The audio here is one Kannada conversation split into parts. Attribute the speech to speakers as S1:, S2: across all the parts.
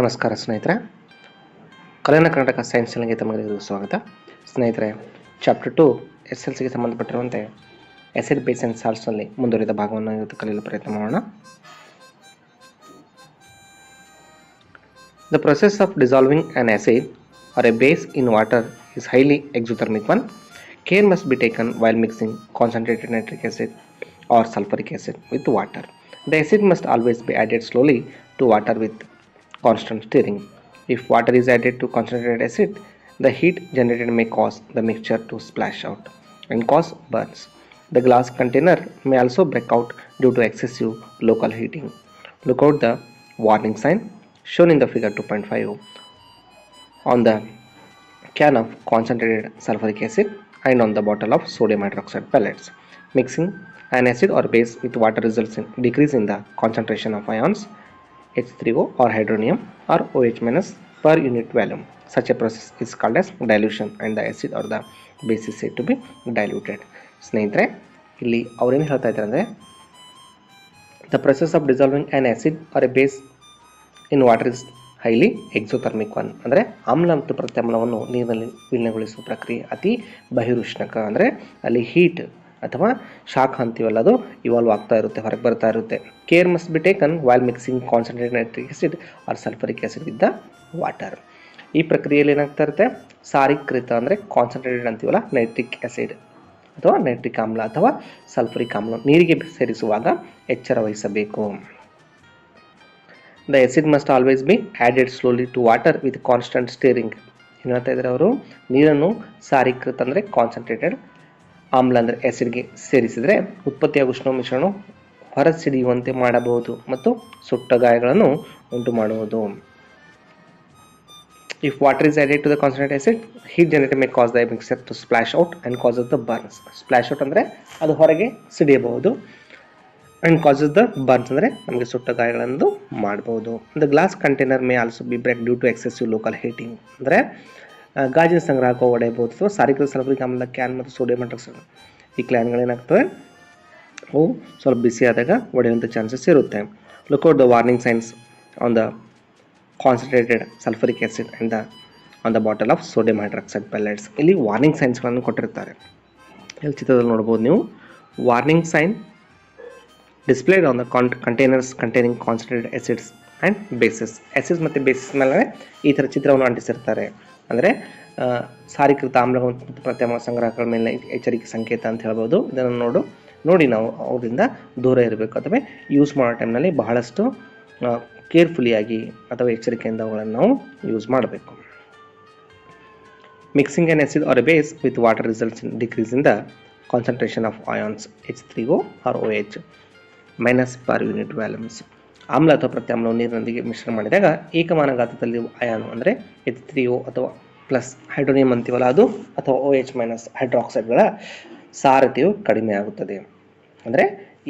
S1: ನಮಸ್ಕಾರ ಸ್ನೇಹಿತರೆ, ಕಲ್ಯಾಣ ಕರ್ನಾಟಕ ಸೈನ್ಸ್ ಚಾನಲ್ಗೆ ತಮಗೆಲ್ಲರಿಗೂ ಸ್ವಾಗತ. ಸ್ನೇಹಿತರೆ, ಚಾಪ್ಟರ್ 2 SLCಗೆ ಸಂಬಂಧಪಟ್ಟಿರುವಂತೆ ಆಸಿಡ್ ಬೇಸ್ ಆ್ಯಂಡ್ ಸಾಲ್ಟ್ಸ್ನಲ್ಲಿ ಮುಂದುವರಿದ ಭಾಗವನ್ನು ಇವತ್ತು ಕಲಿಯಲು ಪ್ರಯತ್ನ ಮಾಡೋಣ. The process of dissolving an acid or a base in water is highly exothermic one. Care must be taken while mixing concentrated nitric acid or sulfuric acid with water. The acid must always be added slowly to water with constant stirring. If water is added to concentrated acid, the heat generated may cause the mixture to splash out and cause burns. The glass container may also break out due to excessive local heating. Look out the warning sign shown in the figure 2.5 on the can of concentrated sulfuric acid and on the bottle of sodium hydroxide pellets. Mixing an acid or base with water results in decrease in the concentration of ions H3O or hydronium or OH minus per unit volume. Such a process is called as dilution and the acid or the base is said to be diluted. ಸ್ನೇಹಿತರೆ, ಇಲ್ಲಿ ಅವರೇನು ಹೇಳ್ತಾ ಇದ್ದಾರೆ ಅಂದರೆ, the process of dissolving an acid or a base in water is highly exothermic one. ಅಂದರೆ ಆಮ್ಲ ಮತ್ತು ಪ್ರತ್ಯಾಮ್ಲವನ್ನು ನೀರಿನಲ್ಲಿ ವಿಲೀನಗೊಳಿಸುವ ಪ್ರಕ್ರಿಯೆ ಅತಿ ಬಹಿರುಷ್ಣಕ, ಅಂದರೆ ಅಲ್ಲಿ ಹೀಟ್ ಅಥವಾ ಶಾಖ ಅಂತೀವಲ್ಲ, ಅದು ಇವಾಲ್ವ್ ಆಗ್ತಾ ಇರುತ್ತೆ, ಹೊರಗೆ ಬರ್ತಾ ಇರುತ್ತೆ. Care must be taken while mixing concentrated nitric acid or sulphuric acid with the water. ಈ ಪ್ರಕ್ರಿಯೆಯಲ್ಲಿ ಏನಾಗ್ತಾ ಇರುತ್ತೆ, ಸಾರೀಕೃತ ಅಂದರೆ ಕಾನ್ಸಂಟ್ರೇಟೆಡ್ ಅಂತೀವಲ್ಲ ನೈಟ್ರಿಕ್ ಆಸಿಡ್ ಅಥವಾ ನೈಟ್ರಿಕ್ ಆಮ್ಲ ಅಥವಾ ಸಲ್ಫರಿಕ್ ಆಮ್ಲ ನೀರಿಗೆ ಸೇರಿಸುವಾಗ ಎಚ್ಚರ ವಹಿಸಬೇಕು. The acid must always be added slowly to water with constant stirring. ಏನು ಹೇಳ್ತಾ ಇದ್ದಾರೆ ಅವರು, ನೀರನ್ನು ಸಾರೀಕೃತ ಅಂದರೆ ಕಾನ್ಸಂಟ್ರೇಟೆಡ್, ಆಮ್ಲ ಅಂದರೆ ಆಸಿಡ್ಗೆ ಸೇರಿಸಿದರೆ ಉತ್ಪತ್ತಿಯಾಗುವ ಉಷ್ಣ ಮಿಶ್ರಣ ಹೊರಸಿಡಿಯುವಂತೆ ಮಾಡಬಹುದು ಮತ್ತು ಸುಟ್ಟ ಗಾಯಗಳನ್ನು ಉಂಟು ಮಾಡುವುದು. If water is added to the concentrated acid, heat generated may cause the mixer to splash out and causes the burns. Splash out ಅಂದರೆ ಅದು ಹೊರಗೆ ಸಿಡಿಯಬಹುದು, ಆ್ಯಂಡ್ ಕಾಸಸ್ ದ ಬರ್ನ್ಸ್ ಅಂದರೆ ನಮಗೆ ಸುಟ್ಟ ಗಾಯಗಳನ್ನು ಮಾಡಬಹುದು. The glass container may also be break due to excessive local heating. ಅಂದರೆ ಗಾಜಿನ ಸಂಗ್ರಾಹಕ ಒಡೆಯಬಹುದು ಅಥವಾ ಸಾರೀಕೃತ ಸಲ್ಫರಿಕ್ ಆಮ್ಲದ ಕ್ಯಾನ್ ಮತ್ತು ಸೋಡಿಯಂ ಹೈಡ್ರಾಕ್ಸೈಡ್ ಈ ಕ್ಯಾನ್ಗಳೇನಾಗ್ತವೆ, ಅವು ಸ್ವಲ್ಪ ಬಿಸಿ ಆದಾಗ ಒಡೆಯುವಂಥ ಚಾನ್ಸಸ್ ಇರುತ್ತೆ. Lookout the warning signs on the concentrated sulphuric acid and on the bottle of sodium hydroxide pellets. ಇಲ್ಲಿ ವಾರ್ನಿಂಗ್ ಸೈನ್ಸ್ಗಳನ್ನು ಕೊಟ್ಟಿರ್ತಾರೆ. ಇಲ್ಲಿ ಚಿತ್ರದಲ್ಲಿ ನೋಡ್ಬೋದು ನೀವು, warning sign displayed on the containers containing concentrated acids and bases. Acids ಮತ್ತು ಬೇಸಸ್ ಮೇಲೆ ಈ ಥರ ಚಿತ್ರವನ್ನು ಅಂಟಿಸಿರ್ತಾರೆ. ಅಂದರೆ ಸಾರೀಕೃತ ಆಮ್ಲಗಳು ಮತ್ತು ಪ್ರತ್ಯಾಮ್ಲ ಸಂಗ್ರಾಹಕಗಳ ಮೇಲೆ ಎಚ್ಚರಿಕೆ ಸಂಕೇತ ಅಂತ ಹೇಳ್ಬೋದು. ಇದನ್ನು ನೋಡಿ ನಾವು ಅವರಿಂದ ದೂರ ಇರಬೇಕು, ಅಥವಾ ಯೂಸ್ ಮಾಡೋ ಟೈಮ್ನಲ್ಲಿ ಬಹಳಷ್ಟು ಕೇರ್ಫುಲಿಯಾಗಿ ಅಥವಾ ಎಚ್ಚರಿಕೆಯಿಂದ ಅವುಗಳನ್ನು ನಾವು ಯೂಸ್ ಮಾಡಬೇಕು. Mixing on acid or a base with water results in decrease in the concentration of ions H3O or OH minus per unit volumes. ಆಮ್ಲ ಅಥವಾ ಪ್ರತ್ಯಾಮ್ಲವನ್ನು ನೀರಿನೊಂದಿಗೆ ಮಿಶ್ರಣ ಮಾಡಿದಾಗ ಏಕಮಾನ ಗಾತ್ರದಲ್ಲಿ ಅಯಾನು ಅಂದರೆ H3O ಅಥವಾ ಪ್ಲಸ್ ಹೈಡ್ರೋನಿಯಂ ಅಂತೀವಲ್ಲ ಅದು ಅಥವಾ OH ಮೈನಸ್ ಹೈಡ್ರಾಕ್ಸೈಡ್ಗಳ ಸಾರತೆಯು ಕಡಿಮೆ ಆಗುತ್ತದೆ. ಅಂದರೆ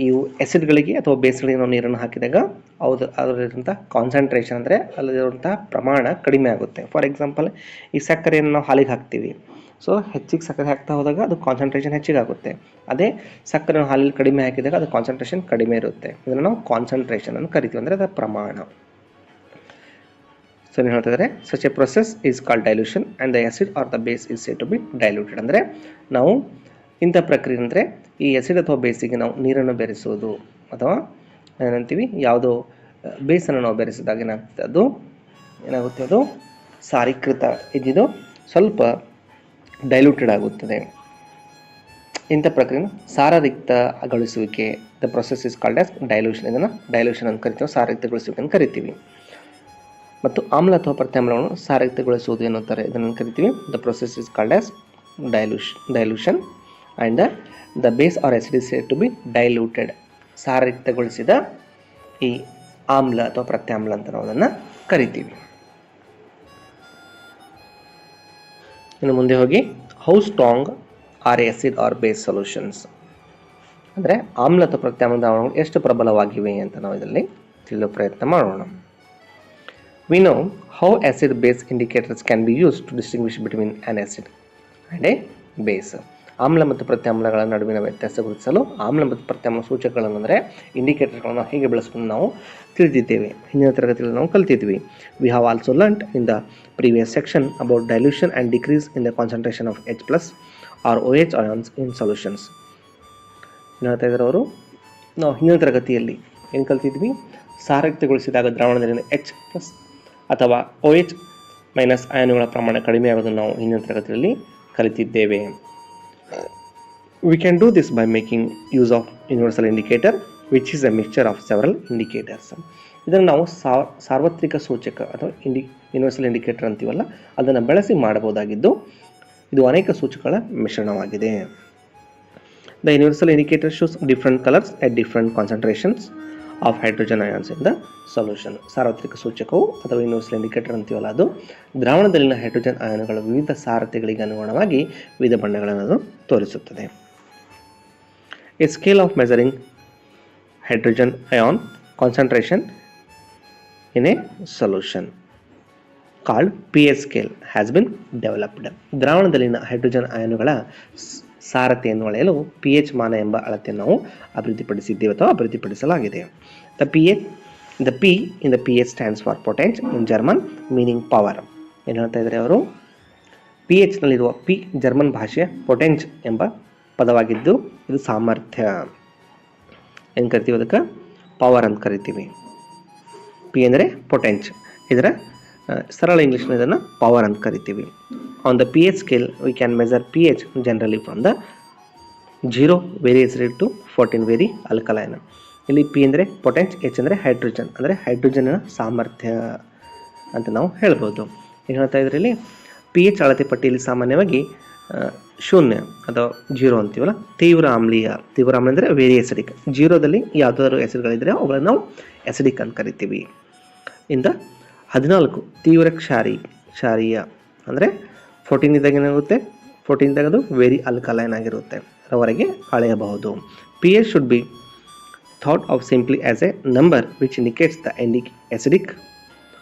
S1: ಇವು ಆಸಿಡ್ಗಳಿಗೆ ಅಥವಾ ಬೇಸ್ಗಳಿಗೆ ನಾವು ನೀರನ್ನು ಹಾಕಿದಾಗ ಅದರಲ್ಲಿರುವಂಥ ಕಾನ್ಸಂಟ್ರೇಷನ್ ಅಂದರೆ ಅಲ್ಲಿರುವಂಥ ಪ್ರಮಾಣ ಕಡಿಮೆ ಆಗುತ್ತೆ. ಫಾರ್ ಎಕ್ಸಾಂಪಲ್, ಈ ಸಕ್ಕರೆಯನ್ನು ನಾವು ಹಾಲಿಗೆ ಹಾಕ್ತೀವಿ, ಸೊ ಹೆಚ್ಚಿಗೆ ಸಕ್ಕರೆ ಹಾಕ್ತಾ ಹೋದಾಗ ಅದು ಕಾನ್ಸಂಟ್ರೇಷನ್ ಹೆಚ್ಚಿಗೆ ಆಗುತ್ತೆ. ಅದೇ ಸಕ್ಕರೆ ಹಾಲಲ್ಲಿ ಕಡಿಮೆ ಹಾಕಿದಾಗ ಅದು ಕಾನ್ಸಂಟ್ರೇಷನ್ ಕಡಿಮೆ ಇರುತ್ತೆ. ಇದನ್ನು ನಾವು ಕಾನ್ಸಂಟ್ರೇಷನ್ ಅನ್ನು ಕರಿತೀವಿ, ಅಂದರೆ ಅದರ ಪ್ರಮಾಣ. ಸೊ ಏನು ಹೇಳ್ತಿದ್ದಾರೆ, such a process is called dilution and the acid or the base is said to be diluted. ಅಂದರೆ ನಾವು ಇಂಥ ಪ್ರಕ್ರಿಯೆ ಅಂದರೆ ಈ ಆಸಿಡ್ ಅಥವಾ ಬೇಸಿಗೆ ನಾವು ನೀರನ್ನು ಬೆರೆಸುವುದು ಅಥವಾ ಏನಂತೀವಿ, ಯಾವುದೋ ಬೇಸನ್ನು ನಾವು ಬೆರೆಸಿದಾಗ ಏನಾಗುತ್ತೆ ಅದು ಸಾರೀಕೃತ ಇದ್ದಿದ್ದು ಸ್ವಲ್ಪ ಡೈಲ್ಯೂಟೆಡ್ ಆಗುತ್ತದೆ. ಇಂಥ ಪ್ರಕ್ರಿಯೆಯನ್ನು ಸಾರರಿಕ್ತಗೊಳಿಸುವಿಕೆ, the process is called as dilution. ಇದನ್ನು ಡೈಲ್ಯೂಷನ್ ಅಂತ ಕರಿತೀವಿ, ಸಾರರಿಕ್ತಗೊಳಿಸುವಿಕೆ ಅಂತ ಕರಿತೀವಿ. ಮತ್ತು ಆಮ್ಲ ಅಥವಾ ಪ್ರತ್ಯಾಮ್ಲವನ್ನು ಸಾರಯುಕ್ತಗೊಳಿಸುವುದು ಎನ್ನುತ್ತಾರೆ, ಇದನ್ನು ಕರಿತೀವಿ the process is called as dilution and the base or acid is said to be diluted. ಸಾರಯುಕ್ತಗೊಳಿಸಿದ ಈ ಆಮ್ಲ ಅಥವಾ ಪ್ರತ್ಯಾಮ್ಲ ಅಂತ ನಾವು ಅದನ್ನು ಕರಿತೀವಿ. ಇನ್ನು ಮುಂದೆ ಹೋಗಿ, how strong are acid or base solutions. ಅಂದರೆ ಆಮ್ಲ ಅಥವಾ ಪ್ರತ್ಯಾಮ್ಲದ ದ್ರಾವಣಗಳು ಎಷ್ಟು ಪ್ರಬಲವಾಗಿವೆ ಅಂತ ನಾವು ಇದರಲ್ಲಿ ತಿಳಿಯಲು ಪ್ರಯತ್ನ ಮಾಡೋಣ. We know how acid-base indicators can be used to distinguish between an acid and a base. ಆಮ್ಲ ಮತ್ತು ಪ್ರತ್ಯಾಮ್ಲಗಳ ನಡುವಿನ ವ್ಯತ್ಯಾಸ ಗುರುತಿಸಲು ಆಮ್ಲ ಮತ್ತು ಪ್ರತ್ಯಾಮ್ಲ ಸೂಚಕಗಳನ್ನು ಅಂದರೆ ಇಂಡಿಕೇಟರ್ಗಳನ್ನು ಹೇಗೆ ಬಳಸುವುದು ನಾವು ತಿಳಿದಿದ್ದೇವೆ. ಹಿಂದಿನ ತರಗತಿಯಲ್ಲಿ ನಾವು ಕಲಿತಿದ್ವಿ. We have also learned in the previous section about dilution and decrease in the concentration of H+ or OH ions in solutions. ಏನು ಹೇಳ್ತಾ ಇದ್ದಾರೆ ಅವರು, ನಾವು ಹಿಂದಿನ ತರಗತಿಯಲ್ಲಿ ಏನು ಕಲ್ತಿದ್ವಿ, ಸಾರಯುಕ್ತಗೊಳಿಸಿದಾಗ ದ್ರಾವಣದಲ್ಲಿನ H+ ಅಥವಾ OH- ಅಯಾನುಗಳ ಪ್ರಮಾಣ ಕಡಿಮೆ ಆಗೋದನ್ನು ನಾವು ಹಿಂದಿನ ತರಗತಿಯಲ್ಲಿ ಕಲಿತಿದ್ದೇವೆ. We can do this by making use of universal indicator which is a mixture of several indicators. ಇದನ್ನು ನಾವು ಸಾರ್ವತ್ರಿಕ ಸೂಚಕ ಅಥವಾ ಯೂನಿವರ್ಸಲ್ ಇಂಡಿಕೇಟರ್ ಅಂತೀವಲ್ಲ, ಅದನ್ನು ಬಳಸಿ ಮಾಡಬಹುದಾಗಿದ್ದು ಇದು ಅನೇಕ ಸೂಚಕಗಳ ಮಿಶ್ರಣವಾಗಿದೆ. The universal indicator shows different colors at different concentrations of hydrogen ions in the solution. ಸಾರ್ವತ್ರಿಕ ಸೂಚಕವು ಅಥವಾ ಯೂನಿವರ್ಸಲ್ ಇಂಡಿಕೇಟರ್ ಅಂತೀವಲ್ಲ, ಅದು ದ್ರಾವಣದಲ್ಲಿನ ಹೈಡ್ರೋಜನ್ ಅಯಾನುಗಳ ವಿವಿಧ ಸಾರತೆಗಳಿಗೆ ಅನುಗುಣವಾಗಿ ವಿವಿಧ ಬಣ್ಣಗಳನ್ನು ತೋರಿಸುತ್ತದೆ. A scale of measuring hydrogen ion concentration in a solution called pH scale has been developed. ದ್ರಾವಣದಲ್ಲಿನ ಹೈಡ್ರೋಜನ್ ಅಯಾನುಗಳ ಸಾರತೆಯನ್ನು ಅಳೆಯಲು pH ಮಾನ ಎಂಬ ಅಳತೆಯನ್ನು ನಾವು ಅಭಿವೃದ್ಧಿಪಡಿಸಲಾಗಿದೆ. The P in the pH stands for potential in German, meaning power. ಏನು ಹೇಳ್ತಾ ಇದ್ದಾರೆ ಅವರು, pH ನಲ್ಲಿರುವ P ಜರ್ಮನ್ ಭಾಷೆಯ potential ಎಂಬ ಪದವಾಗಿದ್ದು ಇದು ಸಾಮರ್ಥ್ಯ. ಏನು ಕರಿತೀವಿ, ಅದಕ್ಕೆ ಪವರ್ ಅಂತ ಕರಿತೀವಿ. P ಅಂದರೆ ಪೊಟೆನ್ಷ್, ಇದರ ಸರಳ ಇಂಗ್ಲೀಷ್ನ ಇದನ್ನು ಪವರ್ ಅಂತ ಕರಿತೀವಿ. On the pH scale we can measure pH generally from the 0 very acidic to 14 very alkaline. ಇಲ್ಲಿ P ಅಂದರೆ ಪೊಟೆನ್ಷ್, H ಅಂದರೆ ಹೈಡ್ರೋಜನ್, ಅಂದರೆ ಹೈಡ್ರೋಜನ್ನ ಸಾಮರ್ಥ್ಯ ಅಂತ ನಾವು ಹೇಳ್ಬೋದು. ಏನು ಹೇಳ್ತಾ ಇದ್ರೆ ಇಲ್ಲಿ pH ಅಳತೆ ಪಟ್ಟಿಯಲ್ಲಿ ಸಾಮಾನ್ಯವಾಗಿ 0 ಅಥವಾ 0 ಅಂತೀವಲ್ಲ, ತೀವ್ರ ಆಮ್ಲೀಯ ಅಂದರೆ ವೆರಿ ಎಸಿಡಿಕ್. 0ದಲ್ಲಿ ಯಾವುದಾದ್ರು ಎಸಿಡ್ಗಳಿದ್ರೆ ಅವುಗಳನ್ನು ನಾವು ಎಸಿಡಿಕ್ ಅಂತ ಕರಿತೀವಿ. ಇಂದ 14 ತೀವ್ರ ಕ್ಷಾರೀಯ ಅಂದರೆ 14 ಇದ್ದಾಗ ಏನಾಗುತ್ತೆ, 14 ಇದ್ದಾಗ ಅದು ವೆರಿ ಅಲ್ಕಲೈನ್ ಆಗಿರುತ್ತೆ, ಅದರವರೆಗೆ ಅಳೆಯಬಹುದು. pH should be thought of simply as a number which indicates the acidic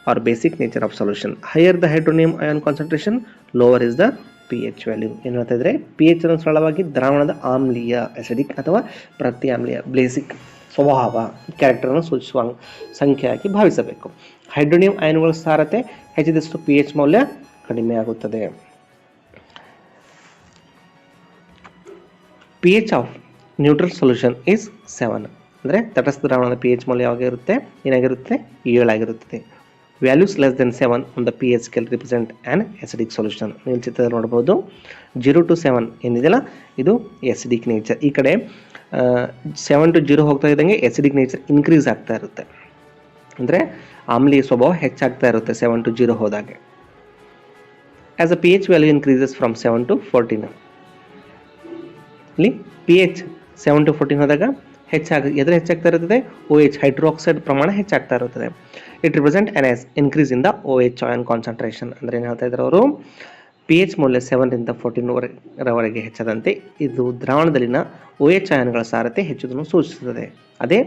S1: or basic nature of solution. Higher the hydronium ion concentration, lower is the pH value. ಏನು ಹೇಳ್ತಾ ಇದ್ರೆ, pH ಅನ್ನು ಸರಳವಾಗಿ ದ್ರಾವಣದ ಆಮ್ಲೀಯ ಅಸಿಡಿಕ್ ಅಥವಾ ಪ್ರತ್ಯಾಮ್ಲೀಯ ಬೇಸಿಕ್ ಸ್ವಭಾವ ಕ್ಯಾರೆಕ್ಟರನ್ನು ಸೂಚಿಸುವ ಸಂಖ್ಯೆಯಾಗಿ ಭಾವಿಸಬೇಕು. ಹೈಡ್ರೋನಿಯಂ ಅಯಾನುಗಳ ಸಾರತೆ ಹೆಚ್ಚಿದಷ್ಟು pH ಮೌಲ್ಯ ಕಡಿಮೆ ಆಗುತ್ತದೆ. pH of neutral solution is 7. ಅಂದರೆ ತಟಸ್ಥ ದ್ರಾವಣದ pH ಮೌಲ್ಯ ಏನಾಗಿರುತ್ತೆ 7 ಆಗಿರುತ್ತದೆ. Values less than 7 on the pH scale represent on acidic solution. ನೀವು ಚಿತ್ರದಲ್ಲಿ ನೋಡಬಹುದು 0 to 7 ಏನಿದೆಯಲ್ಲ ಇದು ಎಸಿಡಿಕ್ ನೇಚರ್. ಈ ಕಡೆ 7 to 0 ಹೋಗ್ತಾ ಇದ್ದಂಗೆ ಎಸಿಡಿಕ್ ನೇಚರ್ ಇನ್ಕ್ರೀಸ್ ಆಗ್ತಾ ಇರುತ್ತೆ, ಅಂದರೆ ಆಮ್ಲೀಯ ಸ್ವಭಾವ ಹೆಚ್ಚಾಗ್ತಾ ಇರುತ್ತೆ 7 to 0 ಹೋದಾಗೆ. As a pH value increases from 7 to 14. ಇಲ್ಲಿ pH 7 to 14 ಹೋದಾಗ ಹೆಚ್ಚಾಗ್ತಾ ಇರುತ್ತದೆ, OH ಹೈಡ್ರೋಕ್ಸೈಡ್ ಪ್ರಮಾಣ ಹೆಚ್ಚಾಗ್ತಾ ಇರುತ್ತದೆ. It represent on increase in the OH ion concentration. ಅಂದರೆ ಏನು ಹೇಳ್ತಾ ಇದ್ದಾರೆ ಅವರು, pH ಮೌಲ್ಯ 7 ರಿಂದ 14 ರವರೆಗೆ ಹೆಚ್ಚಾದಂತೆ ಇದು ದ್ರಾವಣದಲ್ಲಿನ OH ಅಯಾನ್ಗಳ ಸಾರತೆ ಹೆಚ್ಚುವುದನ್ನು ಸೂಚಿಸುತ್ತದೆ. ಅದೇ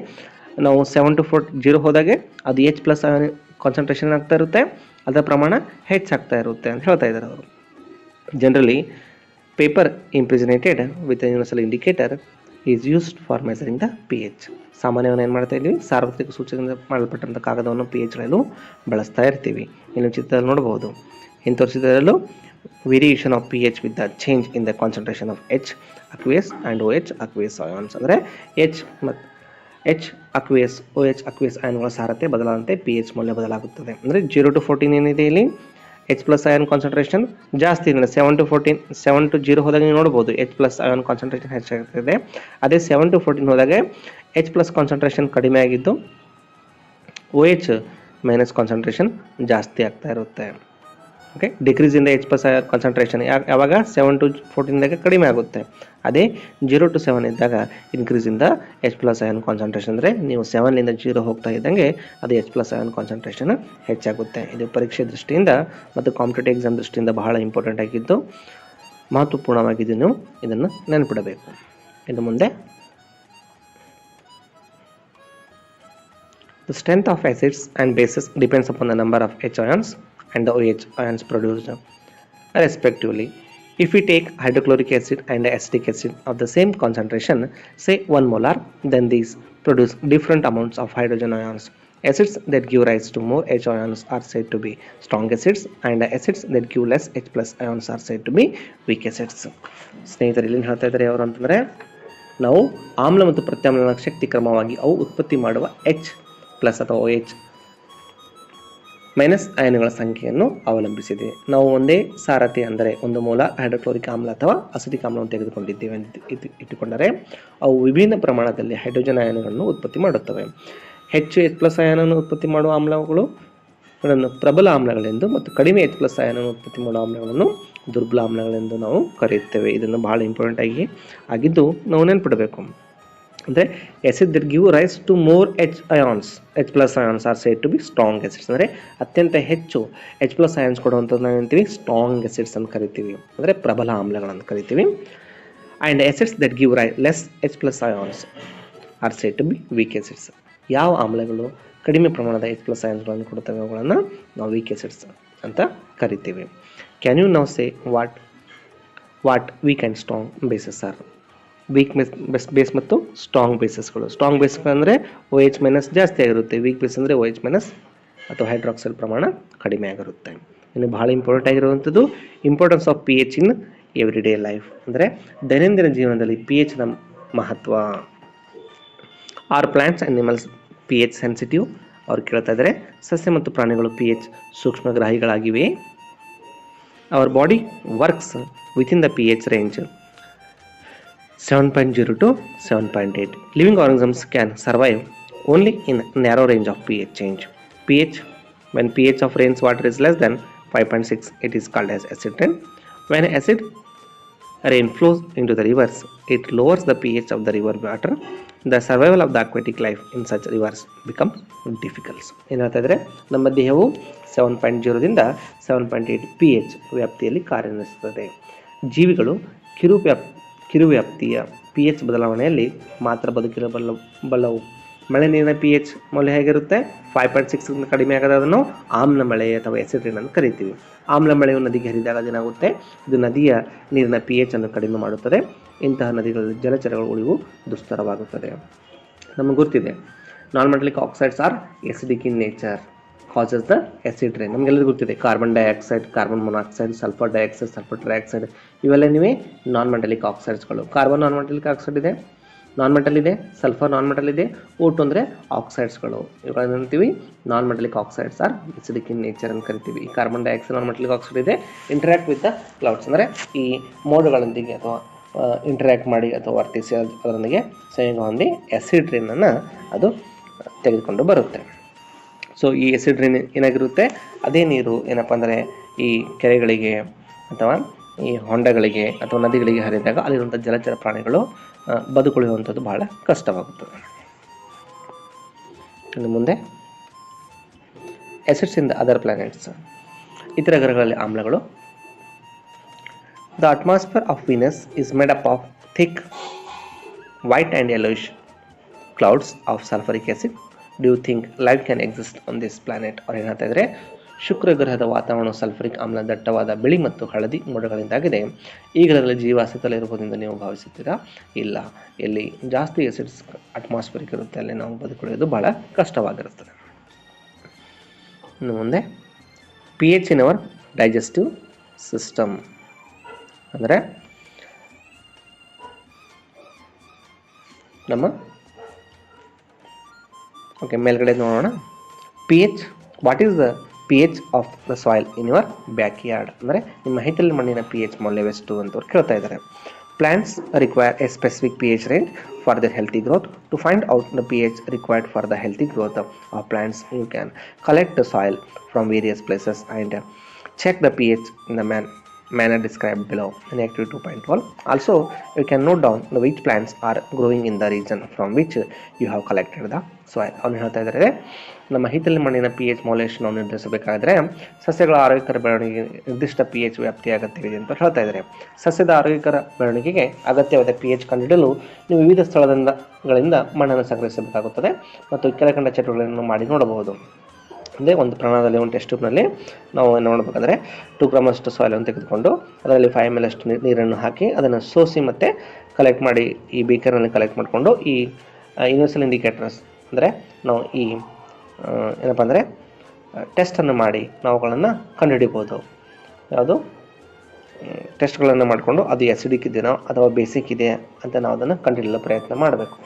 S1: ನಾವು 7 to 0 ಹೋದಾಗೆ ಅದು H+ ಅಯಾನ್ ಕಾನ್ಸಂಟ್ರೇಷನ್ ಆಗ್ತಾ ಇರುತ್ತೆ, ಅದರ ಪ್ರಮಾಣ ಹೆಚ್ಚಾಗ್ತಾ ಇರುತ್ತೆ ಅಂತ ಹೇಳ್ತಾ ಇದ್ದಾರೆ ಅವರು. Generally paper impregnated with universal indicator is used for measuring the pH. ಸಾಮಾನ್ಯವಾಗಿ ಏನು ಮಾಡ್ತಾ ಇದ್ದೀವಿ, ಸಾರ್ವತ್ರಿಕ ಸೂಚಕದಿಂದ ಮಾಡಲ್ಪಟ್ಟಂಥ ಕಾಗದವನ್ನು pH ಅಳೆಯಲು ಬಳಸ್ತಾ ಇರ್ತೀವಿ. ಇಲ್ಲಿ ಚಿತ್ರದಲ್ಲಿ ನೋಡಬಹುದು, ಇನ್ನು ತೋರಿಸಿದರಲ್ಲೂ variation of pH with the change in the concentration of H aqueous and OH aqueous ions. ಅಂದರೆ H ಅಕ್ವೇಸ್ OH ಅಕ್ವೇಸ್ ಅಯಾನ್ಗಳ ಸಾರತೆ ಬದಲಾದಂತೆ pH ಮೌಲ್ಯ ಬದಲಾಗುತ್ತದೆ. ಅಂದರೆ 0 to 14 ಏನಿದೆ ಇಲ್ಲಿ H+ ಅಯಾನ್ ಕಾನ್ಸಂಟ್ರೇಷನ್ ಜಾಸ್ತಿ ಇದೆ. 7 to 0 ಹೋದಾಗ ನೀವು ನೋಡ್ಬೋದು H+ ಅಯಾನ್ ಕಾನ್ಸಂಟ್ರೇಷನ್ ಹೆಚ್ಚಾಗ್ತದೆ. ಅದೇ 7 to 14 ಹೋದಾಗ H+ ಕಾನ್ಸಂಟ್ರೇಷನ್ ಕಡಿಮೆ ಆಗಿದ್ದು OH- ಕಾನ್ಸಂಟ್ರೇಷನ್ ಜಾಸ್ತಿ ಆಗ್ತಾ ಇರುತ್ತೆ. ಓಕೆ, ಡಿಕ್ರೀಸ್ ಇಂದ H+ ಅಯಾನ್ ಕಾನ್ಸಂಟ್ರೇಷನ್ ಯಾವಾಗ 7 to 14 ಕಡಿಮೆ ಆಗುತ್ತೆ. ಅದೇ 0 to 7 ಇದ್ದಾಗ ಇನ್ಕ್ರೀಸ್ ಇಂದ H+ ಅಯಾನ್ ಕಾನ್ಸಂಟ್ರೇಷನ್. ಅಂದರೆ ನೀವು 7 ರಿಂದ 0 ಹೋಗ್ತಾ ಇದ್ದಂಗೆ ಅದು H+ ಅಯಾನ್ ಕಾನ್ಸಂಟ್ರೇಷನ್ ಹೆಚ್ಚಾಗುತ್ತೆ. ಇದು ಪರೀಕ್ಷೆ ದೃಷ್ಟಿಯಿಂದ ಮತ್ತು ಕಾಂಪಿಟೇಟಿವ್ ಎಕ್ಸಾಮ್ ದೃಷ್ಟಿಯಿಂದ ಬಹಳ ಇಂಪಾರ್ಟೆಂಟ್ ಆಗಿದ್ದು ಮಹತ್ವಪೂರ್ಣವಾಗಿದ್ದು ನೀವು ಇದನ್ನು ನೆನಪಿಡಬೇಕು. ಇನ್ನು ಮುಂದೆ the strength of acids and bases depends upon the number of H ions and the OH ions produced respectively. If we take hydrochloric acid and acetic acid of the same concentration, say 1 molar, then these produce different amounts of hydrogen ions. Acids that give rise to more H ions are said to be strong acids, and acids that give less H plus ions are said to be weak acids. ಸ್ನೇಹಿತರೆ, ಇಲ್ಲಿ ಹೇಳ್ತಾ ಇದ್ದಾರೆ ಅವರು ಅಂತಂದರೆ, ನಾವು ಆಮ್ಲ ಮತ್ತು ಪ್ರತ್ಯಾಮ್ಲ ಶಕ್ತಿ ಕ್ರಮವಾಗಿ ಅವು ಉತ್ಪತ್ತಿ ಮಾಡುವ H ಪ್ಲಸ್ ಅಥವಾ OH ಮೈನಸ್ ಅಯಾನುಗಳ ಸಂಖ್ಯೆಯನ್ನು ಅವಲಂಬಿಸಿದೆ. ನಾವು ಒಂದೇ ಸಾರಥಿ ಅಂದರೆ ಒಂದು ಮೂಲ ಹೈಡ್ರೋಕ್ಲೋರಿಕ್ ಆಮ್ಲ ಅಥವಾ ಅಸಿಟಿಕ್ ಆಮ್ಲವನ್ನು ತೆಗೆದುಕೊಂಡಿದ್ದೇವೆ ಇಟ್ಟುಕೊಂಡರೆ ಅವು ವಿಭಿನ್ನ ಪ್ರಮಾಣದಲ್ಲಿ ಹೈಡ್ರೋಜನ್ ಅಯಾನುಗಳನ್ನು ಉತ್ಪತ್ತಿ ಮಾಡುತ್ತವೆ. ಹೆಚ್ಚು H ಪ್ಲಸ್ ಅಯಾನನ್ನು ಉತ್ಪತ್ತಿ ಮಾಡುವ ಆಮ್ಲಗಳು ಪ್ರಬಲ ಆಮ್ಲಗಳೆಂದು ಮತ್ತು ಕಡಿಮೆ H ಪ್ಲಸ್ ಅಯಾನನ್ನು ಉತ್ಪತ್ತಿ ಮಾಡುವ ಆಮ್ಲಗಳನ್ನು ದುರ್ಬಲ ಆಮ್ಲಗಳೆಂದು ನಾವು ಕರೆಯುತ್ತೇವೆ. ಇದನ್ನು ಬಹಳ ಇಂಪಾರ್ಟೆಂಟ್ ಆಗಿದ್ದು ನಾವು ನೆನಪಿಡಬೇಕು. ಅಂದರೆ acid that give rise to more H plus ions are said to be strong acids. ಅಂದರೆ ಅತ್ಯಂತ ಹೆಚ್ಚು H ಪ್ಲಸ್ ಅಯಾನ್ಸ್ ಕೊಡುವಂಥದ್ದು ನಾವು ಏನಂತೀವಿ, ಸ್ಟ್ರಾಂಗ್ ಆಸಿಡ್ಸ್ ಅಂತ ಕರಿತೀವಿ, ಅಂದರೆ ಪ್ರಬಲ ಆಮ್ಲಗಳನ್ನು ಕರಿತೀವಿ. And acids that give less H plus ions are said to be weak acids. ಯಾವ ಆಮ್ಲಗಳು ಕಡಿಮೆ ಪ್ರಮಾಣದ H ಪ್ಲಸ್ ಅಯಾನ್ಸ್ಗಳನ್ನು ಕೊಡುತ್ತವೆ ಅವುಗಳನ್ನು ನಾವು ವೀಕ್ ಆಸಿಡ್ಸ್ ಅಂತ ಕರಿತೀವಿ. Can you now say what weak and strong bases are? Weak base ಮತ್ತು ಸ್ಟ್ರಾಂಗ್ ಬೇಸಸ್ಗಳು. ಸ್ಟ್ರಾಂಗ್ ಬೇಸ್ಗಳು ಅಂದರೆ OH ಮೈನಸ್ ಜಾಸ್ತಿ ಆಗಿರುತ್ತೆ, ವೀಕ್ ಬೇಸ್ ಅಂದರೆ OH ಮೈನಸ್ ಅಥವಾ ಹೈಡ್ರಾಕ್ಸೈಡ್ ಪ್ರಮಾಣ ಕಡಿಮೆ ಆಗಿರುತ್ತೆ. ಇನ್ನು ಬಹಳ ಇಂಪಾರ್ಟೆಂಟ್ ಆಗಿರುವಂಥದ್ದು importance of pH in every day life. ಅಂದರೆ ದೈನಂದಿನ ಜೀವನದಲ್ಲಿ pH ನ ಮಹತ್ವ. Are plants animals pH sensitive? ಅವ್ರು ಕೇಳ್ತಾ ಇದ್ದಾರೆ, ಸಸ್ಯ ಮತ್ತು ಪ್ರಾಣಿಗಳು pH ಸೂಕ್ಷ್ಮಗ್ರಾಹಿಗಳಾಗಿವೆ. Our body works within the pH range 7.0 to 7.8. Living organisms can survive only in narrow range of pH change. When pH of rainwater is less than 5.6, it is called as acid rain. When acid rain flows into the rivers, it lowers the pH of the river water. The survival of the aquatic life in such rivers becomes difficult. ಏನು ಹೇಳ್ತಾ ಇದ್ದಾರೆ, ನಮ್ಮ ದೇಹವು 7.0 ದಿಂದ 7.8 pH ವ್ಯಾಪ್ತಿಯಲ್ಲಿ ಕಾರ್ಯನಿರ್ವಹಿಸುತ್ತದೆ. ಜೀವಿಗಳು ಕಿರುವ್ಯಾಪ್ತಿಯ pH ಬದಲಾವಣೆಯಲ್ಲಿ ಮಾತ್ರ ಬದುಕಿರಬಲ್ಲವು. ಮಳೆ ನೀರಿನ pH ಮೌಲ್ಯ ಹೇಗಿರುತ್ತೆ? 5.6 ಕಡಿಮೆ ಆಗದ ಅದನ್ನು ಆಮ್ಲ ಮಳೆ ಅಥವಾ ಆಸಿಡ್ ರೈನ್ ಅಂತ ಕರಿತೀವಿ. ಆಮ್ಲ ಮಳೆಯು ನದಿಗೆ ಹರಿದಾಗ ಏನಾಗುತ್ತೆ, ಇದು ನದಿಯ ನೀರಿನ pH ಅನ್ನು ಕಡಿಮೆ ಮಾಡುತ್ತದೆ. ಇಂತಹ ನದಿಗಳಲ್ಲಿ ಜಲಚರಗಳು ಉಳಿವು ದುಸ್ತರವಾಗುತ್ತದೆ. ನಮಗೆ ಗೊತ್ತಿದೆ, non metallic oxides are acidic in nature, causes the acid rain. ನಮಗೆಲ್ಲರಿಗೂ ಗೊತ್ತಿದೆ, carbon dioxide, carbon monoxide, sulphur dioxide, sulphur trioxide, ಇವೆಲ್ಲ ನೀವೇ ನಾನ್ ಮೆಟಾಲಿಕ್ ಆಕ್ಸೈಡ್ಸ್ಗಳು. ಕಾರ್ಬನ್ ನಾನ್ ಮೆಟಾಲಿಕ್ ಆಕ್ಸೈಡ್ ಇದೆ, ನಾನ್ ಮೆಟಲ್ ಇದೆ, ಸಲ್ಫರ್ ನಾನ್ ಮೆಟಲ್ ಇದೆ, O2 ಅಂದರೆ ಆಕ್ಸೈಡ್ಸ್ಗಳು. ಇವುಗಳನ್ನು ಅಂತೀವಿ non metallic oxides are acidic in nature ಅಂತ ಕರಿತೀವಿ. ಈ carbon dioxide non metallic oxide ಇದೆ, ಇಂಟರಾಕ್ಟ್ ವಿತ್ ದ ಕ್ಲೌಡ್ಸ್ ಅಂದರೆ ಈ ಮೋಡಗಳೊಂದಿಗೆ ಅಥವಾ ಇಂಟರಾಕ್ಟ್ ಮಾಡಿ ಅಥವಾ ವರ್ತಿಸಿ ಅದರೊಂದಿಗೆ ಸಂಯೋಗ ಹೊಂದಿ ಆಸಿಡ್ ರೈನನ್ನು ಅದು ತೆಗೆದುಕೊಂಡು ಬರುತ್ತೆ. ಸೊ ಈ ಆಸಿಡ್ ರೈನ್ ಏನಾಗಿರುತ್ತೆ, ಅದೇ ನೀರು ಏನಪ್ಪ ಅಂದರೆ ಈ ಕೆರೆಗಳಿಗೆ ಅಥವಾ ಈ ಹೊಂಡಗಳಿಗೆ ಅಥವಾ ನದಿಗಳಿಗೆ ಹರಿದಾಗ ಅಲ್ಲಿರುವಂಥ ಜಲಚರ ಪ್ರಾಣಿಗಳು ಬದುಕುಳಿಯುವಂಥದ್ದು ಬಹಳ ಕಷ್ಟವಾಗುತ್ತದೆ. ಇನ್ನು ಮುಂದೆ acids in the other planets, ಇತರ ಗ್ರಹಗಳಲ್ಲಿ ಆಮ್ಲಗಳು. The atmosphere of Venus is made up of thick white and yellowish clouds of sulfuric acid. Do you think life can exist on this planet? or ಏನು ಹೇಳ್ತಾ ಇದ್ರೆ, ಶುಕ್ರ ಗ್ರಹದ ವಾತಾವರಣ ಸಲ್ಫರಿಕ್ ಆಮ್ಲ ದಟ್ಟವಾದ ಬಿಳಿ ಮತ್ತು ಹಳದಿ ಮೋಡಗಳಿಂದಾಗಿದೆ. ಈ ಗ್ರಹದಲ್ಲಿ ಜೀವ ಅಸ್ತಿತ್ವದಲ್ಲಿರಬಹುದೆಂದು ನೀವು ಭಾವಿಸುತ್ತೀರಾ? ಇಲ್ಲ. ಎಲ್ಲಿ ಜಾಸ್ತಿ ಆಸಿಡ್ಸ್ ಅಟ್ಮಾಸ್ಫಿಯರಿಕ್ ಇರುತ್ತೆ ಅಲ್ಲಿ ನಾವು ಬದುಕುಳಿಯೋದು ಬಹಳ ಕಷ್ಟವಾಗಿರುತ್ತದೆ. ಇನ್ನು ಮುಂದೆ pH in our digestive system ಅಂದರೆ ನಮ್ಮ ಮೇಲ್ಗಡೆ ನೋಡೋಣ. pH, what is the pH of the soil in your back yard? ಅಂದರೆ ನಿಮ್ಮ ಹಿತ್ತಲಿನ ಮಣ್ಣಿನ pH ಮೌಲ್ಯವೆಷ್ಟು ಅಂತವ್ರು ಕೇಳ್ತಾ ಇದ್ದಾರೆ. Plants require a specific pH range for their healthy growth. To find out the pH required for the healthy growth of plants, you can collect the soil from various places and check the pH in the manner described below in activity 2.12. Also, you can note down which plants are growing in the region from which you have collected the soil. ಅವನು ಹೇಳ್ತಾ ಇದ್ದಾರೆ, ನಮ್ಮ ಹಿತ್ತಲಿನ ಮಣ್ಣಿನ pH ಮೌಲ್ಯವನ್ನು ನಾವು ನಿರ್ಧರಿಸಬೇಕಾದ್ರೆ ಸಸ್ಯಗಳ ಆರೋಗ್ಯಕರ ಬೆಳವಣಿಗೆಗೆ ನಿರ್ದಿಷ್ಟ pH ವ್ಯಾಪ್ತಿಯ ಅಗತ್ಯವಿದೆ ಅಂತ ಹೇಳ್ತಾ ಇದ್ದಾರೆ. ಸಸ್ಯದ ಆರೋಗ್ಯಕರ ಬೆಳವಣಿಗೆಗೆ ಅಗತ್ಯವಾದ pH ಕಂಡುಹಿಡಿಯಲು ನೀವು ವಿವಿಧ ಸ್ಥಳಗಳಿಂದ ಮಣ್ಣನ್ನು ಸಂಗ್ರಹಿಸಬೇಕಾಗುತ್ತದೆ ಮತ್ತು ಕೆಳಕಂಡ ಚಟುವಟಿಕೆಗಳನ್ನು ಮಾಡಿ ನೋಡಬಹುದು. ಅಂದರೆ ಒಂದು ಪ್ರಮಾಣದಲ್ಲಿ ಒಂದು ಟೆಸ್ಟ್ ಟ್ಯೂಬ್ನಲ್ಲಿ ನಾವು ಏನು ಮಾಡಬೇಕಂದ್ರೆ 2 ಗ್ರಾಮ್ ಅಷ್ಟು ಸಾಯಿಲನ್ನು ತೆಗೆದುಕೊಂಡು ಅದರಲ್ಲಿ 5 ml ಅಷ್ಟು ನೀರನ್ನು ಹಾಕಿ ಅದನ್ನು ಸೋಸಿ ಮತ್ತು ಕಲೆಕ್ಟ್ ಮಾಡಿ ಈ ಬೀಕರ್ನಲ್ಲಿ ಕಲೆಕ್ಟ್ ಮಾಡಿಕೊಂಡು ಈ ಯೂನಿವರ್ಸಲ್ ಇಂಡಿಕೇಟರ್ಸ್ ಅಂದರೆ ನಾವು ಈ ಏನಪ್ಪ ಅಂದರೆ ಟೆಸ್ಟನ್ನು ಮಾಡಿ ನಾವುಗಳನ್ನು ಕಂಡುಹಿಡಿಬೋದು. ಯಾವುದು ಟೆಸ್ಟ್ಗಳನ್ನು ಮಾಡಿಕೊಂಡು ಅದು ಆ್ಯಸಿಡಿಕ್ ಇದೆಯೋ ಅಥವಾ ಬೇಸಿಕ್ ಇದೆ ಅಂತ ನಾವು ಅದನ್ನು ಕಂಡುಹಿಡಿಯಲು ಪ್ರಯತ್ನ ಮಾಡಬೇಕು.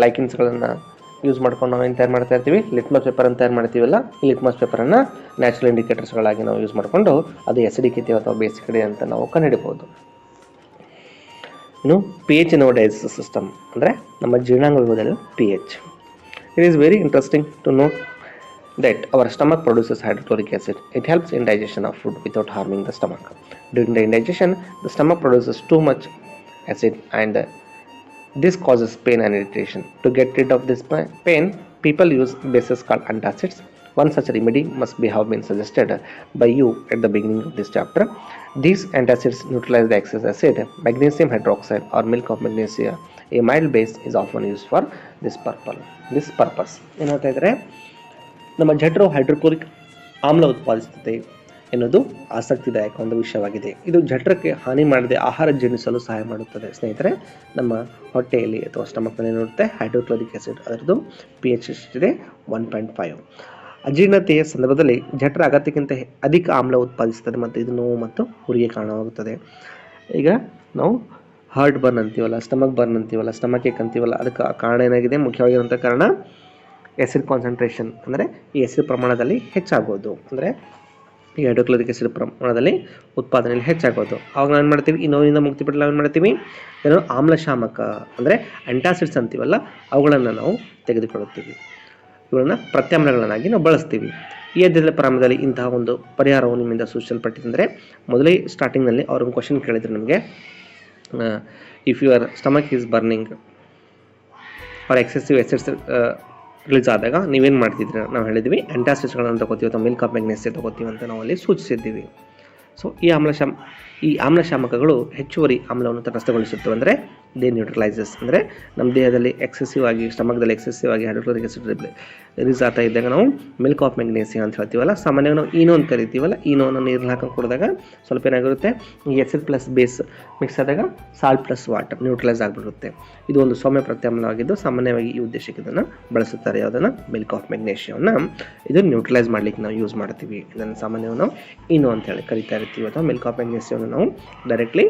S1: ಲೈಕಿನ್ಸ್ಗಳನ್ನು ಯೂಸ್ ಮಾಡ್ಕೊಂಡು ನಾವು ಏನು ತಯಾರು ಮಾಡ್ತಾ ಇರ್ತೀವಿ, ಲಿಟ್ಮಸ್ ಪೇಪರನ್ನು ತಯಾರು ಮಾಡ್ತೀವಲ್ಲ, ಈ ಲಿಟ್ಮಸ್ ಪೇಪರನ್ನು ನ್ಯಾಚುರಲ್ ಇಂಡಿಕೇಟರ್ಸ್ಗಳಾಗಿ ನಾವು ಯೂಸ್ ಮಾಡಿಕೊಂಡು ಅದು ಆ್ಯಸಿಡಿಕ್ ಇದೆಯೋ ಅಥವಾ ಬೇಸಿಕ್ ಇದೆ ಅಂತ ನಾವು ಕಂಡುಹಿಡಿಬೋದು. ಇನ್ನು ಪಿ ಎಚ್ ಡೈಜೆಸ್ಟಿವ್ ಸಿಸ್ಟಮ್ ಅಂದರೆ ನಮ್ಮ ಜೀರ್ಣಾಂಗ ವಿಭಾಗದಲ್ಲಿ P H. It is very interesting to know that our stomach produces hydrochloric acid. It helps in digestion of food without harming the stomach. During the indigestion, the stomach produces too much acid and this causes pain and irritation. To get rid of this pain, people use bases called antacids. One such remedy must have been suggested by you at the beginning of this chapter. These antacids neutralize the excess acid. Magnesium hydroxide or milk of magnesia, a mild base, is often used for this purpose. ಏನಂತ ಇದ್ರೆ ನಮ್ಮ ಜಠರವು ಹೈಡ್ರೋಕ್ಲೋರಿಕ್ ಆಮ್ಲ ಉತ್ಪಾದಿಸುತ್ತದೆ ಎನ್ನುವುದು ಆಸಕ್ತಿದಾಯಕ ಒಂದು ವಿಷಯವಾಗಿದೆ. ಇದು ಜಠರಕ್ಕೆ ಹಾನಿ ಮಾಡದೆ ಆಹಾರ ಜೀರ್ಣಿಸಲು ಸಹಾಯ ಮಾಡುತ್ತದೆ. ಸ್ನೇಹಿತರೆ, ನಮ್ಮ ಹೊಟ್ಟೆಯಲ್ಲಿ ಅಥವಾ ಸ್ಟಮಕ್ನಲ್ಲಿ ನೋಡುತ್ತೆ ಹೈಡ್ರೋಕ್ಲೋರಿಕ್ ಆಸಿಡ್, ಅದರದ್ದು ಪಿ ಎಚ್ ಎಷ್ಟಿದೆ 1.5. ಅಜೀರ್ಣತೆಯ ಸಂದರ್ಭದಲ್ಲಿ ಜಠರ ಅಗತ್ಯಕ್ಕಿಂತ ಅಧಿಕ ಆಮ್ಲ ಉತ್ಪಾದಿಸುತ್ತದೆ ಮತ್ತು ಇದು ನೋವು ಮತ್ತು ಉರಿಗೆ ಕಾರಣವಾಗುತ್ತದೆ. ಈಗ ನಾವು ಹಾರ್ಟ್ ಬರ್ನ್ ಅಂತೀವಲ್ಲ, ಸ್ಟಮಕ್ ಬರ್ನ್ ಅಂತೀವಲ್ಲ, ಸ್ಟಮಕ್ ಏಕ್ ಅಂತೀವಲ್ಲ, ಅದಕ್ಕೆ ಕಾರಣ ಏನಾಗಿದೆ? ಮುಖ್ಯವಾಗಿರುವಂಥ ಕಾರಣ ಆ್ಯಸಿಡ್ ಕಾನ್ಸಂಟ್ರೇಷನ್, ಅಂದರೆ ಈ ಆ್ಯಸಿಡ್ ಪ್ರಮಾಣದಲ್ಲಿ ಹೆಚ್ಚಾಗೋದು, ಅಂದರೆ ಈ ಹೈಡ್ರೋಕ್ಲೋರಿಕ್ ಆಸಿಡ್ ಪ್ರಮಾಣದಲ್ಲಿ ಉತ್ಪಾದನೆಯಲ್ಲಿ ಹೆಚ್ಚಾಗೋದು. ಅವಾಗ ನಾವು ಏನು ಮಾಡ್ತೀವಿ? ಈ ನೋವಿನಿಂದ ಮುಕ್ತಿ ಪಡೆಯಲು ನಾವು ಏನು ಮಾಡ್ತೀವಿ? ಏನೋ ಆಮ್ಲಶಾಮಕ ಅಂದರೆ ಆ್ಯಂಟಾಸಿಡ್ಸ್ ಅಂತೀವಲ್ಲ, ಅವುಗಳನ್ನು ನಾವು ತೆಗೆದುಕೊಳ್ಳುತ್ತೀವಿ. ಇವುಗಳನ್ನು ಪ್ರತ್ಯಾಮ್ಲಗಳನ್ನಾಗಿ ನಾವು ಬಳಸ್ತೀವಿ. ಈ ಅಧ್ಯಯನದ ಪ್ರಾರಂಭದಲ್ಲಿ ಇಂತಹ ಒಂದು ಪರಿಹಾರವು ನಿಮ್ಮಿಂದ ಸೂಚಿಸಲ್ಪಟ್ಟಿದೆ. ಮೊದಲೇ ಸ್ಟಾರ್ಟಿಂಗ್ನಲ್ಲಿ ಅವರು ಕ್ವಶನ್ ಕೇಳಿದ್ರು ನಮಗೆ, if your stomach is burning or excessive acids release ಆದಾಗ ನೀವೇನು ಮಾಡ್ತಿದ್ರಿ? ನಾವು ಹೇಳಿದ್ವಿ ಆ್ಯಂಟಾಸಿಡ್ಸ್ಗಳನ್ನು ತಗೋತೀವಿ ಅಥವಾ ಮಿಲ್ಕ್ ಆಫ್ ಮ್ಯಾಗ್ನೇಸಿಯಾ ತಗೋತೀವಿ ಅಂತ ನಾವು ಅಲ್ಲಿ ಸೂಚಿಸಿದ್ದೀವಿ. ಸೊ ಈ ಆಮ್ಲಶಾಮಕಗಳು ಹೆಚ್ಚುವರಿ ಆಮ್ಲವನ್ನು ತಟಸ್ಥಗೊಳಿಸುತ್ತವೆ, ಅಂದರೆ ದೇ ನ್ಯೂಟ್ರಲೈಸಸ್. ಅಂದರೆ ನಮ್ಮ ದೇಹದಲ್ಲಿ ಎಕ್ಸೆಸಿವ್ ಆಗಿ, ಸ್ಟಮಕ್ದಲ್ಲಿ ಎಕ್ಸೆಸಿವ್ ಆಗಿ ಹೈಡ್ರೋಕ್ಲೋರಿಕ್ ಆಸಿಡ್ ರಿಲೀಸ್ ಆಗ್ತಾ ಇದ್ದಾಗ ನಾವು ಮಿಲ್ಕ್ ಆಫ್ ಮ್ಯಾಗ್ನೇಸಿಯಾ ಅಂತ ಹೇಳ್ತೀವಲ್ಲ, ಸಾಮಾನ್ಯವಾಗಿ ನಾವು ಈನೋ ಅಂತ ಕರಿತೀವಲ್ಲ, ಈನೋನ ನೀರಲ್ಲಿ ಹಾಕೊಂಡು ಕುಡಿದಾಗ ಸ್ವಲ್ಪ ಏನಾಗಿರುತ್ತೆ, ಈ ಆಸಿಡ್ ಪ್ಲಸ್ ಬೇಸ್ ಮಿಕ್ಸ್ ಆದಾಗ ಸಾಲ್ಟ್ ಪ್ಲಸ್ ವಾಟರ್ ನ್ಯೂಟ್ರಲೈಸ್ ಆಗಿಬಿಡುತ್ತೆ. ಇದು ಒಂದು ಸೌಮ್ಯ ಪ್ರತ್ಯಾಮ್ಲವಾಗಿದ್ದು ಸಾಮಾನ್ಯವಾಗಿ ಈ ಉದ್ದೇಶಕ್ಕೆ ಇದನ್ನು ಬಳಸುತ್ತಾರೆ. ಯಾವುದನ್ನು? ಮಿಲ್ಕ್ ಆಫ್ ಮ್ಯಾಗ್ನೇಷಿಯವನ್ನು ಇದನ್ನು ನ್ಯೂಟ್ರಲೈಸ್ ಮಾಡಲಿಕ್ಕೆ ನಾವು ಯೂಸ್ ಮಾಡ್ತೀವಿ. ಇದನ್ನು ಸಾಮಾನ್ಯವಾಗಿ ನಾವು ಈನೋ ಅಂತ ಹೇಳಿ ಕರಿತಾ ಇರ್ತೀವಿ, ಅಥವಾ ಮಿಲ್ಕ್ ಆಫ್ ಮ್ಯಾಗ್ನೇಷಿಯವನ್ನು ನಾವು ಡೈರೆಕ್ಟ್ಲಿ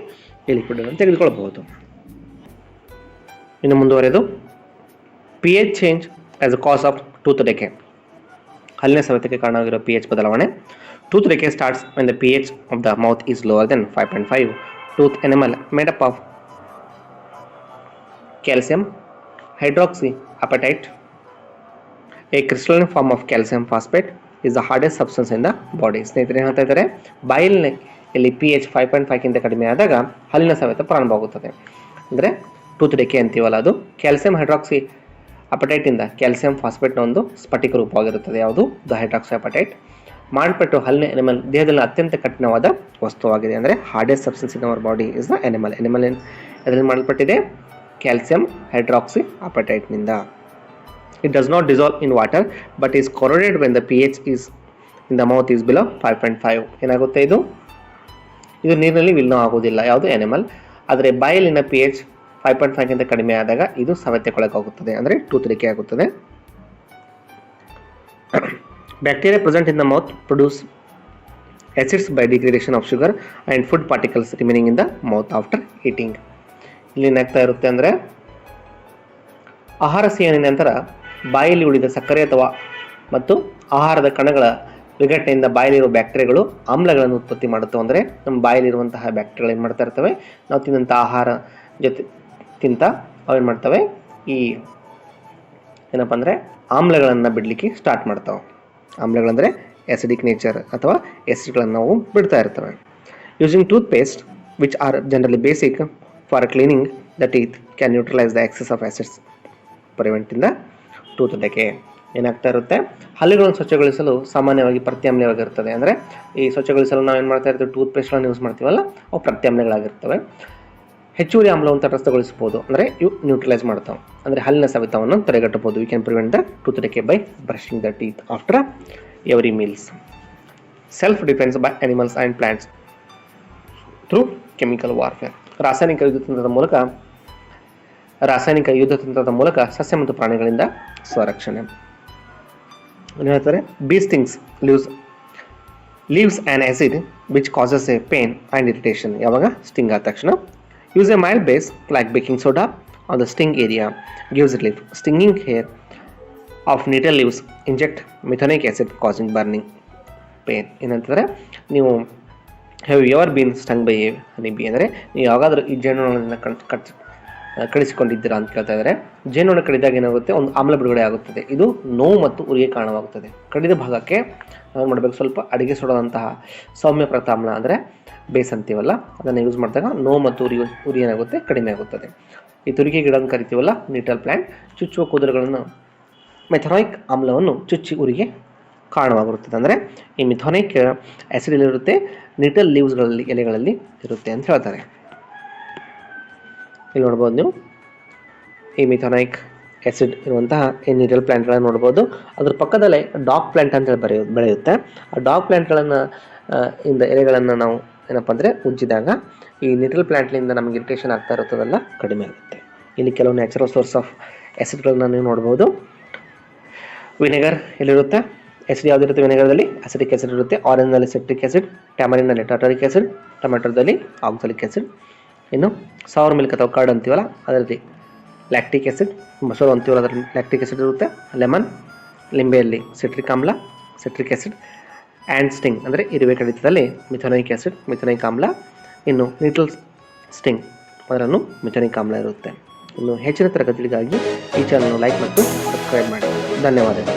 S1: ಈ ಲಿಕ್ವಿಡ್ ಅನ್ನು ತೆಗೆದುಕೊಳ್ಳಬಹುದು. ಇನ್ನು ಮುಂದುವರೆದು P H change as a cause of tooth decay. ಹಲ್ಲಿನ ಸವೆತಕ್ಕೆ ಕಾರಣವಾಗಿರೋ ಪಿ ಎಚ್ ಬದಲಾವಣೆ. Tooth decay starts when the P H of the mouth is lower then 5.5. Tooth enamel made up of calcium hydroxyapatite, a crystalline form of calcium phosphate, is the hardest substance in the body. ಸ್ನೇಹಿತರೆ ಏನು ಹೇಳ್ತಾ ಇದ್ದಾರೆ? ಬಾಯಿಲಿ ಪಿ ಎಚ್ 5.5ಗಿಂತ ಕಡಿಮೆ ಆದಾಗ ಹಲ್ಲಿನ ಸವೆತ ಪ್ರಾರಂಭವಾಗುತ್ತದೆ. ಅಂದರೆ ಟೂತ್ ಡೆಕೆ ಅಂತೀವಲ್ಲ, ಅದು ಕ್ಯಾಲ್ಸಿಯಂ ಹೈಡ್ರಾಕ್ಸಿ ಅಪಟೈಟಿಂದ ಕ್ಯಾಲ್ಸಿಯಂ ಫಾಸ್ಫೇಟ್ನ ಒಂದು ಸ್ಫಟಿಕ ರೂಪವಾಗಿರುತ್ತದೆ. ಯಾವುದು? The hydroxy appetite. ಮಾಡಲ್ಪಟ್ಟು ಹಲ್ಲಿನ ಎನಿಮಲ್ ದೇಹದಲ್ಲಿ ಅತ್ಯಂತ ಕಠಿಣವಾದ ವಸ್ತುವಾಗಿದೆ. ಅಂದರೆ hardest substance in our body is the enamel. ಎದರಲ್ಲಿ ಮಾಡಲ್ಪಟ್ಟಿದೆ? ಕ್ಯಾಲ್ಸಿಯಂ ಹೈಡ್ರಾಕ್ಸಿ ಅಪಟೈಟ್ನಿಂದ. It does not dissolve in water but is corroded when the pH is in the mouth is below 5.5. ಏನಾಗುತ್ತೆ? ಇದು ನೀರಿನಲ್ಲಿ ವಿಲೀನ ಆಗೋದಿಲ್ಲ. ಯಾವುದು? ಎನಿಮಲ್. ಆದರೆ ಬಾಯಲ್ಲಿನ ಪಿ ಎಚ್ 5.5ಗಿಂತ ಕಡಿಮೆ ಆದಾಗ ಇದು ಸವೆತಕ್ಕೊಳಗಾಗುತ್ತದೆ, ಅಂದರೆ ಟೂತ್ ಡೆಕೆ ಆಗುತ್ತದೆ. Bacteria present in the mouth produce acids by degradation of sugar and food particles remaining in the mouth after eating. ಇಲ್ಲಿ ಏನಾಗ್ತಾ ಇರುತ್ತೆ ಅಂದರೆ, ಆಹಾರ ಸೇವನೆ ನಂತರ ಬಾಯಲ್ಲಿ ಉಳಿದ ಸಕ್ಕರೆ ಅಥವಾ ಮತ್ತು ಆಹಾರದ ಕಣಗಳ ವಿಘಟನೆಯಿಂದ ಬಾಯಲ್ಲಿರುವ ಬ್ಯಾಕ್ಟೀರಿಯಾಗಳು ಆಮ್ಲಗಳನ್ನು ಉತ್ಪತ್ತಿ ಮಾಡುತ್ತವೆ. ಅಂದರೆ ನಮ್ಮ ಬಾಯಲ್ಲಿರುವಂತಹ ಬ್ಯಾಕ್ಟೀರಿಯಾಗಳು ಏನು ಮಾಡ್ತಾ ಇರ್ತವೆ? ನಾವು ತಿನ್ನಂಥ ಆಹಾರ ಜೊತೆ ಅವೇನು ಮಾಡ್ತವೆ? ಈ ಏನಪ್ಪ ಅಂದರೆ ಆಮ್ಲಗಳನ್ನು ಬಿಡಲಿಕ್ಕೆ ಸ್ಟಾರ್ಟ್ ಮಾಡ್ತಾವೆ. ಆಮ್ಲಗಳಂದರೆ ಆ್ಯಸಿಡಿಕ್ ನೇಚರ್ ಅಥವಾ ಆ್ಯಸಿಡ್ಗಳನ್ನು ನಾವು ಬಿಡ್ತಾ ಇರ್ತವೆ. Using toothpaste which are generally basic for cleaning the teeth can neutralise the excess of acids preventing tooth decay. ಏನಾಗ್ತಾ ಇರುತ್ತೆ? ಹಲ್ಲುಗಳನ್ನು ಸ್ವಚ್ಛಗೊಳಿಸಲು ಸಾಮಾನ್ಯವಾಗಿ ಪ್ರತ್ಯಾಮ್ಲವಾಗಿರ್ತದೆ. ಅಂದರೆ ಈ ಸ್ವಚ್ಛಗೊಳಿಸಲು ನಾವು ಏನು ಮಾಡ್ತಾ ಇರ್ತೀವಿ? ಟೂತ್ ಪೇಸ್ಟ್ಗಳನ್ನು ಯೂಸ್ ಮಾಡ್ತೀವಲ್ಲ, ಅವು ಪ್ರತ್ಯಾಮ್ಲಗಳಾಗಿರ್ತವೆ. ಹೆಚ್ಚುವರಿ ಆಮ್ಲವನ್ನು ತಟಸ್ಥಗೊಳಿಸಬಹುದು, ಅಂದರೆ ಇವು ನ್ಯೂಟ್ರಲೈಸ್ ಮಾಡ್ತಾವೆ, ಅಂದರೆ ಹಲ್ಲಿನ ಸವೆತವನ್ನು ತಡೆಗಟ್ಟಬಹುದು. We can prevent the tooth decay by brushing the teeth after every meals. Self defence by animals and plants through chemical warfare. ರಾಸಾಯನಿಕ ಯುದ್ಧ ತಂತ್ರದ ಮೂಲಕ ಸಸ್ಯ ಮತ್ತು ಪ್ರಾಣಿಗಳಿಂದ ಸ್ವರಕ್ಷಣೆ. ಏನು ಹೇಳ್ತಾರೆ? Bee stings leaves an acid which causes a pain and irritation. ಯಾವಾಗ ಸ್ಟಿಂಗ್ ಆದ ತಕ್ಷಣ use a mild base like baking soda on the sting area gives relief. Stinging hair of nettle leaves inject methanoic acid causing burning pain. ಏನಂತಂದರೆ, ನೀವು have ever been stung by a honey bee, ಅಂದರೆ ನೀವು ಯಾವಾಗಾದರೂ ಈ ಜೇನುನೊಣದಿಂದ ಕಡಿಸಿಕೊಂಡಿದ್ದೀರಾ ಅಂತ ಕೇಳ್ತಾ ಇದ್ದಾರೆ. ಜೇನುನೊಣ ಕಡಿದಾಗ ಏನಾಗುತ್ತೆ? ಒಂದು ಆಮ್ಲ ಬಿಡುಗಡೆ ಆಗುತ್ತದೆ. ಇದು ನೋವು ಮತ್ತು ಉರಿಗೆ ಕಾರಣವಾಗುತ್ತದೆ. ಕಡಿದ ಭಾಗಕ್ಕೆ ನಾವು ಮಾಡಬೇಕು, ಸ್ವಲ್ಪ ಅಡಿಗೆ ಸುಡೋದಂತಹ ಸೌಮ್ಯ ಪ್ರತಾಮ್ಲ ಅಂದರೆ ಬೇಸ್ ಅಂತೀವಲ್ಲ, ಅದನ್ನು ಯೂಸ್ ಮಾಡಿದಾಗ ನೋವು ಮತ್ತು ಉರಿ ಏನಾಗುತ್ತೆ? ಕಡಿಮೆ ಆಗುತ್ತದೆ. ಈ ತುರಿಕೆ ಗಿಡ ಅಂತ ಕರಿತೀವಲ್ಲ, ನೀಟಲ್ ಪ್ಲ್ಯಾಂಟ್, ಚುಚ್ಚುವ ಕೂದಲುಗಳನ್ನು ಮೆಥನಾಯಿಕ್ ಆಮ್ಲವನ್ನು ಚುಚ್ಚಿ ಉರಿಗೆ ಕಾರಣವಾಗಿರುತ್ತದೆ. ಅಂದರೆ ಈ ಮಿಥೋನಿಕ್ ಆ್ಯಸಿಡ್ ಎಲ್ಲಿರುತ್ತೆ? ನೀಟಲ್ ಲೀವ್ಸ್ಗಳಲ್ಲಿ, ಎಲೆಗಳಲ್ಲಿ ಇರುತ್ತೆ ಅಂತ ಹೇಳ್ತಾರೆ. ಇಲ್ಲಿ ನೋಡ್ಬೋದು ನೀವು ಈ ಮಿಥೋನಿಕ್ ಆ್ಯಸಿಡ್ ಇರುವಂತಹ ಈ ನೀಟಲ್ ಪ್ಲ್ಯಾಂಟ್ಗಳನ್ನು ನೋಡ್ಬೋದು. ಅದ್ರ ಪಕ್ಕದಲ್ಲೇ ಡಾಗ್ ಪ್ಲ್ಯಾಂಟ್ ಅಂತ ಬೆಳೆಯುತ್ತೆ. ಆ ಡಾಗ್ ಪ್ಲ್ಯಾಂಟ್ಗಳನ್ನು ಇಂದ ಎಲೆಗಳನ್ನು ನಾವು ಏನಪ್ಪ ಅಂದರೆ ಉಜ್ಜಿದಾಗ ಈ ನೀಟಲ್ ಪ್ಲ್ಯಾಂಟ್ನಿಂದ ನಮಗೆ ಇರಿಟೇಷನ್ ಆಗ್ತಾ ಇರುತ್ತದಲ್ಲ, ಕಡಿಮೆ ಆಗುತ್ತೆ. ಇಲ್ಲಿ ಕೆಲವು ನ್ಯಾಚುರಲ್ ಸೋರ್ಸ್ ಆಫ್ ಆ್ಯಸಿಡ್ಗಳನ್ನ ನೀವು ನೋಡ್ಬೋದು. ವಿನೆಗರ್ ಎಲ್ಲಿರುತ್ತೆ? ಆ್ಯಸಿಡ್ ಯಾವುದಿರುತ್ತೆ? ವಿನೆಗರ್ದಲ್ಲಿ ಅಸಿಟಿಕ್ ಆ್ಯಸಿಡ್ ಇರುತ್ತೆ. ಆರೆಂಜ್ನಲ್ಲಿ ಸಿಟ್ರಿಕ್ ಆ್ಯಸಿಡ್, ಟ್ಯಾಮರಿನಲ್ಲಿ ಟಾಟರಿಕ್ ಆ್ಯಸಿಡ್, ಟೊಮೆಟೊದಲ್ಲಿ ಆಕ್ಸಾಲಿಕ್ ಆ್ಯಸಿಡ್. ಇನ್ನು ಸವರ್ ಮಿಲ್ಕ್ ಅಥವಾ ಕರ್ಡ್ ಅಂತೀವಲ್ಲ, ಅದರಲ್ಲಿ ಲ್ಯಾಕ್ಟಿಕ್ ಆ್ಯಸಿಡ್, ಮೊಸರು ಅಂತೀವಲ್ಲ ಅದರಲ್ಲಿ ಲ್ಯಾಕ್ಟಿಕ್ ಆ್ಯಸಿಡ್ ಇರುತ್ತೆ. ಲೆಮನ್, ಲಿಂಬೆಯಲ್ಲಿ ಸಿಟ್ರಿಕ್ ಆಮ್ಲ, ಸಿಟ್ರಿಕ್ ಆ್ಯಸಿಡ್. ಆ್ಯಂಡ್ ಸ್ಟಿಂಗ್ ಅಂದರೆ ಇರುವೆ ಕಡಿತದಲ್ಲಿ ಮಿಥೋನಿಕ್ ಆ್ಯಸಿಡ್, ಮಿಥೋನಿಕ್ ಆಮ್ಲ. ಇನ್ನು ನೀಟಲ್ ಸ್ಟಿಂಗ್ ಅದರನ್ನು ಮಿಥೋನಿಕ್ ಆಮ್ಲ ಇರುತ್ತೆ. ಇನ್ನು ಹೆಚ್ಚಿನ ತರಗತಿಗಳಿಗಾಗಿ ಈ ಚಾನಲ್ ಲೈಕ್ ಮತ್ತು ಸಬ್ಸ್ಕ್ರೈಬ್ ಮಾಡಿ. ಧನ್ಯವಾದಗಳು.